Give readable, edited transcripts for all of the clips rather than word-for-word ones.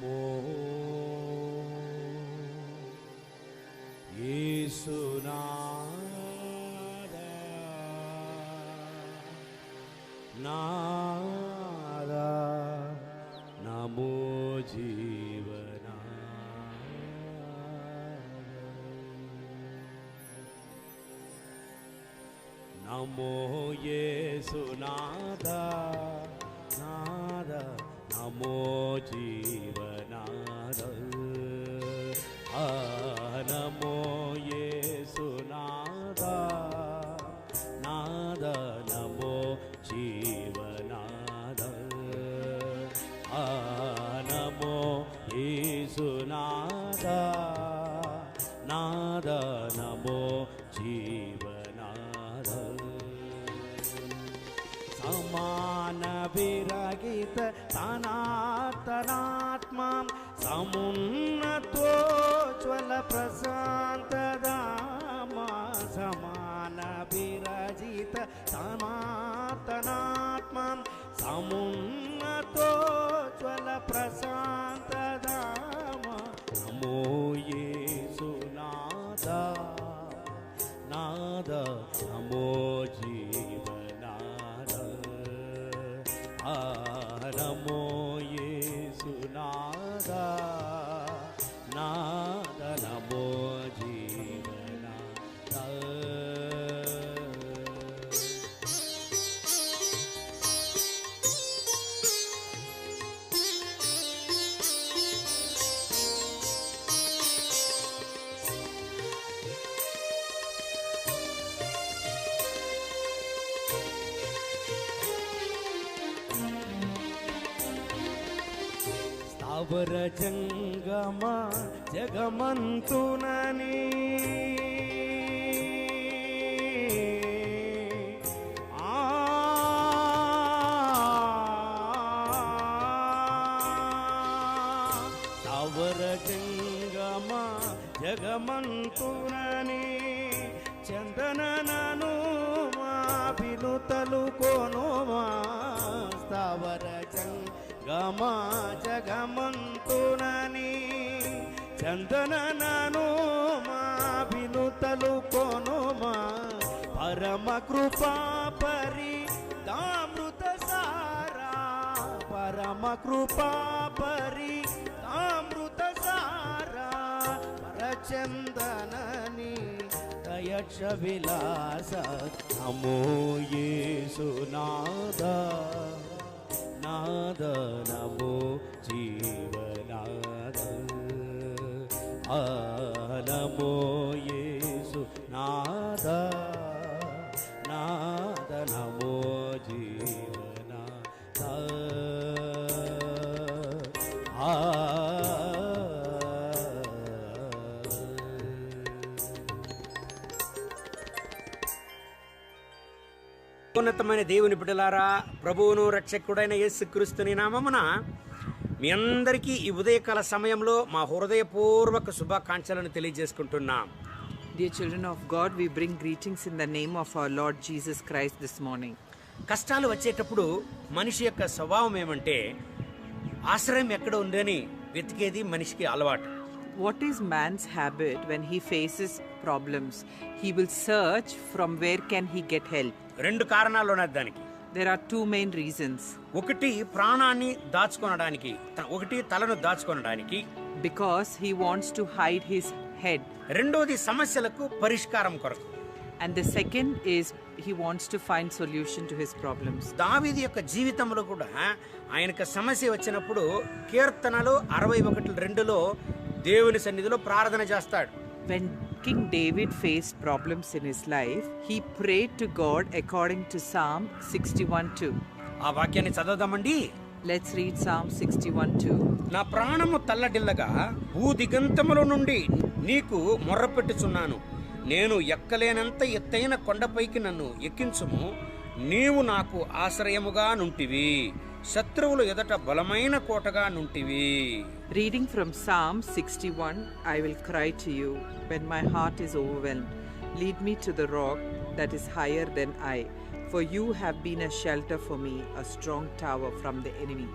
నమో యేసునాథా నాదా నమో జీవనా నమో యేసునాథా నాదా నమో జీవనాదా నమో యేసునాథా నాదా నమో జీవనాదా నమో యేసునాథా నాదా నమో జీవనాదా సమాన విరగిత సనాతనాత్మాం సమున్నతోజ్వల ప్రశాంతదామా సమాన విరజిత సనాతనాత్మాం సమున్నతోజ్వల ప్రశాంతదామా నమో యేసునాథా నాదా నమో జీవనాదా నమో యేసునాథా నాదా నమో జీవనాదా స్థావర జంగమ జగమంతునని స్థావర జంగమ జగమంతునని చందననను మా వినుతలు కొనుమా స్థావర గమా జగమంతునని చందననను మా వినుతలు కొనుమా పరమ కృపా పరితామృత సారా పరమ కృపా పరితామృత సారా పరచందనని దయక్ష విలాస నమో యేసునాథా నాదా నమో జీవనాదా నమో యేసునాథా నాదా నమో జీవనాదా ఉన్నతమైన దేవుని బిడ్డలారా, ప్రభువును రక్షకుడైన యేసుక్రీస్తుని నామమున మీ అందరికీ ఈ ఉదయకాల సమయంలో మా హృదయపూర్వక శుభాకాంక్షలను తెలియజేసుకుంటున్నాం. Dear children of God, we bring greetings in the name of our Lord Jesus Christ this morning. కష్టాలు వచ్చేటప్పుడు మనిషి యొక్క స్వభావం ఏమంటే ఆశ్రయం ఎక్కడ ఉందని వెతికేది మనిషికి అలవాటు. What is man's habit when he faces problems? He will search from where can he get help. రెండు కారణాలు ఉన్నాయి దానికి. There are two main reasons. ఒకటి ప్రాణాన్ని దాచుకొనడానికి, ఒకటి తలను దాచుకొనడానికి. Because he wants to hide his head. రెండోది సమస్యలకు పరిష్కారం కొరకు. And the second is he wants to find solution to his problems. దావీదు యొక్క జీవితంలో కూడా ఆయనకు సమస్య వచ్చినప్పుడు కీర్తనలు 61:2లో దేవుని సన్నిధిలో ప్రార్థన చేస్తాడు. When King David faced problems in his life, he prayed to God according to Psalm 61:2. ఆ వాక్యాన్ని చదవదామండి. Let's read Psalm 61:2. నా ప్రాణము తల్లడిల్లగా భూదిగంతముల నుండి నీకు మొర్రపెట్టుచున్నాను. నేను ఎక్కలేనంత ఎత్తైన కొండపైకి నన్ను ఎక్కించుము. నీవు నాకు ఆశ్రయముగా నుంటివి, శత్రువులు ఎదుట బలమైన కోటగా నుంటివి. Reading from Psalm 61, I will cry to you when my heart is overwhelmed. Lead me to the rock that is higher than I, for you have been a shelter for me, a strong tower from the enemy.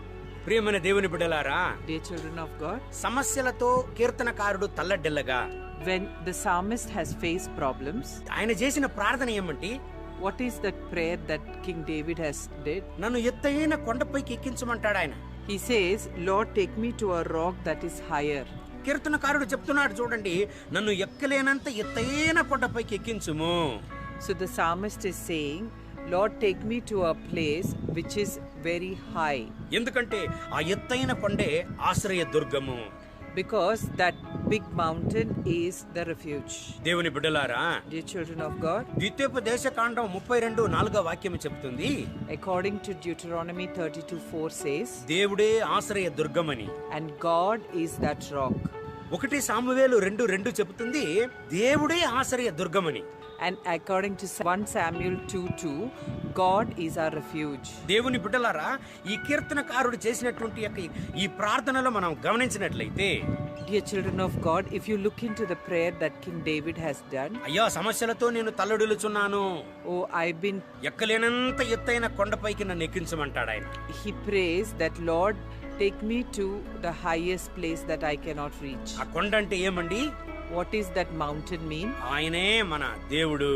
ప్రియమైన దేవుని బిడ్డలారా, Dear children of God, సమస్యలతో కీర్తనకారుడు తల్లడిల్లగా when the psalmist has faced problems, ఆయన చేసిన ప్రార్థన ఏమంటే, what is that prayer that King David has did? నన్ను ఎత్తైన కొండపైకి ఎక్కించమంటాడు ఆయన. He says, Lord, take me to a rock that is higher. కీర్తనకారుడు చెప్తున్నాడు చూడండి, నన్ను ఎక్కలేనంత ఎత్తైన కొండపైకి ఎక్కించుము. So the psalmist is saying, Lord, take me to a place which is very high. ఎందుకంటే ఆ ఎత్తైన కొండే ఆశ్రయ దుర్గము. Because that big mountain is the refuge. దేవుని బిడ్డలారా, Dear children of God, ద్వితీయోపదేశకాండం 32:4 వాక్యం చెప్తుంది, according to Deuteronomy 32:4 says, దేవుడే ఆశ్రయ దుర్గమని. and God is that rock. 1 Samuel 2:2 చెబుతుంది, దేవుడే ఆశ్రయ దుర్గమని. And according to 1 Samuel 2:2, God is our refuge. దేవుని బిడ్డలారా, ఈ కీర్తనకారుడు చేసినటువంటి ఈ ప్రార్థనలో మనం గమనించినట్లయితే, Dear children of God, if you look into the prayer that King David has done, అయ్యా సమస్యలతో నేను తల్లడిల్లుచున్నాను, oh, I've been, ఎక్కలేనంత ఎత్తైన కొండపైకి నన్ను ఎక్కించమంటాడు ఆయన. he prays that, Lord, take me to the highest place that I cannot reach. ఆ కొండ అంటే ఏమండి? What is that mountain mean? ఆయనే మన దేవుడు.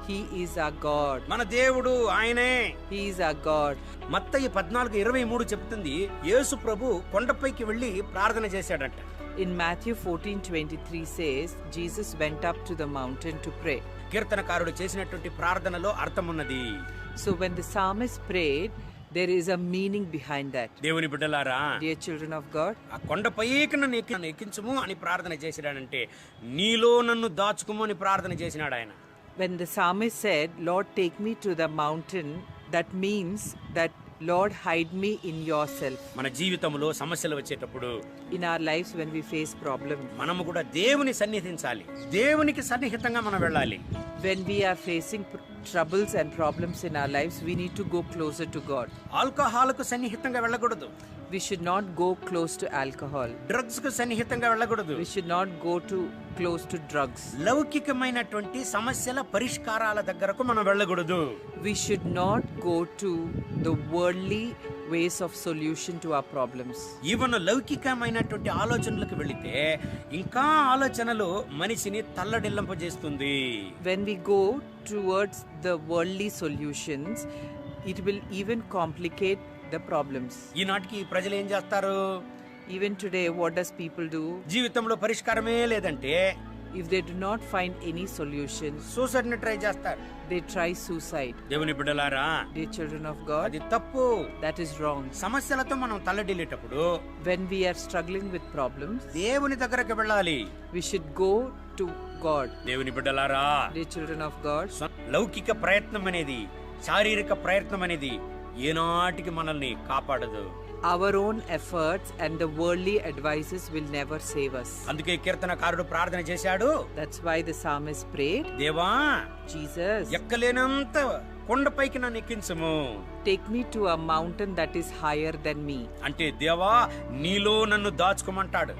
He is our God. మన దేవుడు ఆయనే. He is our God. మత్తయి 14:23 చెప్తుంది, యేసు ప్రభు కొండపైకి వెళ్ళి ప్రార్థన చేశాడంట. In Matthew 14:23 says, Jesus went up to the mountain to pray. కీర్తనకారుడు చేసినటువంటి ప్రార్థనలో అర్థం ఉన్నది. So when the psalmist prayed, there is a meaning behind that. దేవుని బిడ్డలారా, Dear children of God, ఆ కొండపైకి నన్ను ఎక్కించుము అని ప్రార్థన చేసినాడంటే, నీలో నన్ను దాచుకుము అని ప్రార్థన చేసినాడు ఆయన. when the psalmist said, Lord, take me to the mountain, that means that, Lord, hide me in yourself. మన జీవితంలో సమస్యలు వచ్చేటప్పుడు, In our lives when we face problems, మనము కూడా దేవుని సన్నిహించాలి. దేవునికి సన్నిహితంగా మనం వెళ్ళాలి. when we are facing troubles and problems in our lives, we need to go closer to God. ఆల్కహాల్కు సన్నిహితంగా వెళ్ళకూడదు. We should not go close to alcohol. Drugs కు సన్నిహితంగా వెళ్ళకూడదు. We should not go close to drugs. లౌకికమైనటువంటి సమస్యల పరిష్కారాల దగ్గరకు మనం వెళ్ళకూడదు. We should not go to the worldly ways of solution to our problems. Even లౌకికమైనటువంటి ఆలోచనలకు వెళితే ఇంకా ఆలోచనలు మనిషిని తల్లడిల్లింపజేస్తుంది. When we go towards the worldly solutions, it will even complicate the problems. ఈనాటికి ప్రజలు ఏం చేస్తారు? Even today, what does people do? జీవితంలో పరిష్కారమే లేదంటే If they do not find any solution, suicide ని ట్రై చేస్తారు. they try suicide. దేవుని బిడ్డలారా, Dear children of God, అది తప్పు. that is wrong. సమస్యలతో మనం తల్లడిల్లేటప్పుడు When we are struggling with problems, దేవుని దగ్గరకు వెళ్ళాలి. we should go to God. దేవుని బిడ్డలారా, Dear children of God, లౌకిక ప్రయత్నం అనేది, శారీరక ప్రయత్నం అనేది ఏనాటికి మనల్ని కాపాడదు. our own efforts and the worldly advices will never save us. అందుకే కీర్తనకారుడు ప్రార్థన చేశాడు. That's why the psalmist prayed, దేవా, Jesus, ఎక్కలేనంత కొండపైకి నన్ను ఎక్కించుము. take me to a mountain that is higher than me. అంటే దేవా, నీలో నన్ను దాచుకోమంటాడు.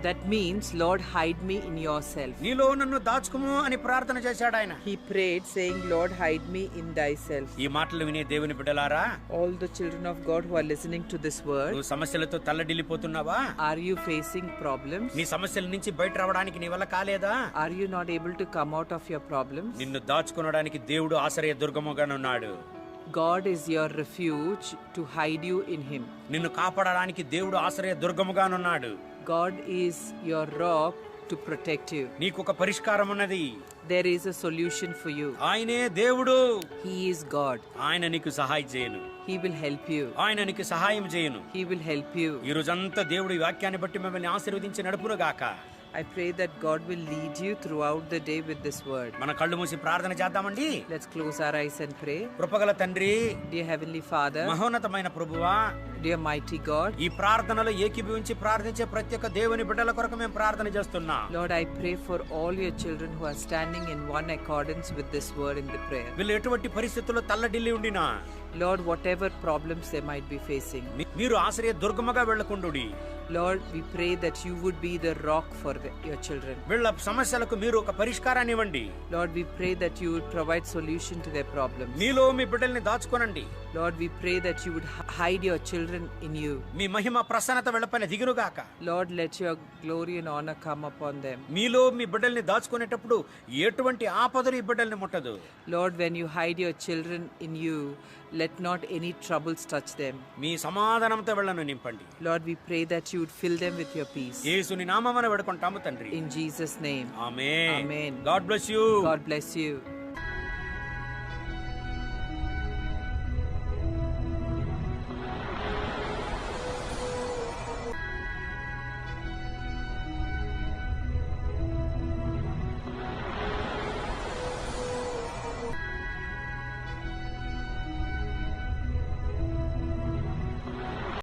That means, Lord, hide me in yourself. నీలో నన్ను దాచుకోము అని ప్రార్థన చేశాడు ఆయన. He prayed saying, Lord, hide me in thyself. ఈ మాటలు వినే దేవుని బిడ్డలారా, All the children of God who are listening to this word, నువ్వు సమస్యలతో తల్లడిల్లిపోతున్నావా? are you facing problems? నీ సమస్యల నుంచి బయట రావడానికి నీ వల్ల కాలేదా? Are you not able to come out of your problems? నిన్ను దాచుకోవడానికి దేవుడు ఆశ్రయ దుర్గముగా ఉన్నాడు. God is your refuge to hide you in him. నిన్ను కాపాడడానికి దేవుడు ఆశ్రయ దుర్గముగా ఉన్నాడు. God is your rock to protect you. నీకు ఒక పరిష్కారం ఉన్నది. There is a solution for you. ఆయనే దేవుడు. He is God. ఆయన నీకు సహాయం చేయను. He will help you. ఆయన నీకు సహాయం చేయను. He will help you. ఈ రోజంతా దేవుడి వాక్యాన్ని బట్టి మిమ్మల్ని ఆశీర్వదించి నడుపును గాక. I pray that God will lead you throughout the day with this word. మన కళ్ళు మూసి ప్రార్థన చేద్దామండి. Let's close our eyes and pray. కృపగల తండ్రి, Dear Heavenly Father, మహోన్నతమైన ప్రభువా, dear mighty God, ఈ ప్రార్థనలో ఏకీభవించి ప్రార్థించే ప్రతి ఒక్క దేవుని బిడ్డల కొరకు మేము ప్రార్థన చేస్తున్నాం. Lord, I pray for all your children who are standing in one accordance with this word in the prayer. వీళ్ళు ఎటువంటి పరిస్థితుల్లో తల్లడిల్లి ఉండినా, Lord, whatever problems they might be facing, మీరు ఆశ్రయ దుర్గముగా వెళ్ళకుండుడి. Lord, we pray that you would be the rock for your children. వీళ్ళ సమస్యలకు మీరు ఒక పరిష్కారాన్ని ఇవ్వండి. Lord, we pray that you would provide solution to their problems. మీలో మీ బిడ్డల్ని దాచుకోనండి. Lord, we pray that you would hide your children in you. మీ మహిమ ప్రసన్నత వీళ్ళపైన దిగునుగాక. Lord, let your glory and honor come upon them. మీలో మీ బిడ్డల్ని దాచుకునేటప్పుడు ఎటువంటి ఆపదలు ఈ బిడ్డల్ని ముట్టదు. Lord, when you hide your children in you, let not any troubles touch them. మీ సమాధానంతో వీళ్ళను నింపండి. Lord, we pray that you would fill them with your peace. యేసుని నామమున వేడుకుంటాము తండ్రి. In Jesus' name. Amen. Amen. God bless you. God bless you.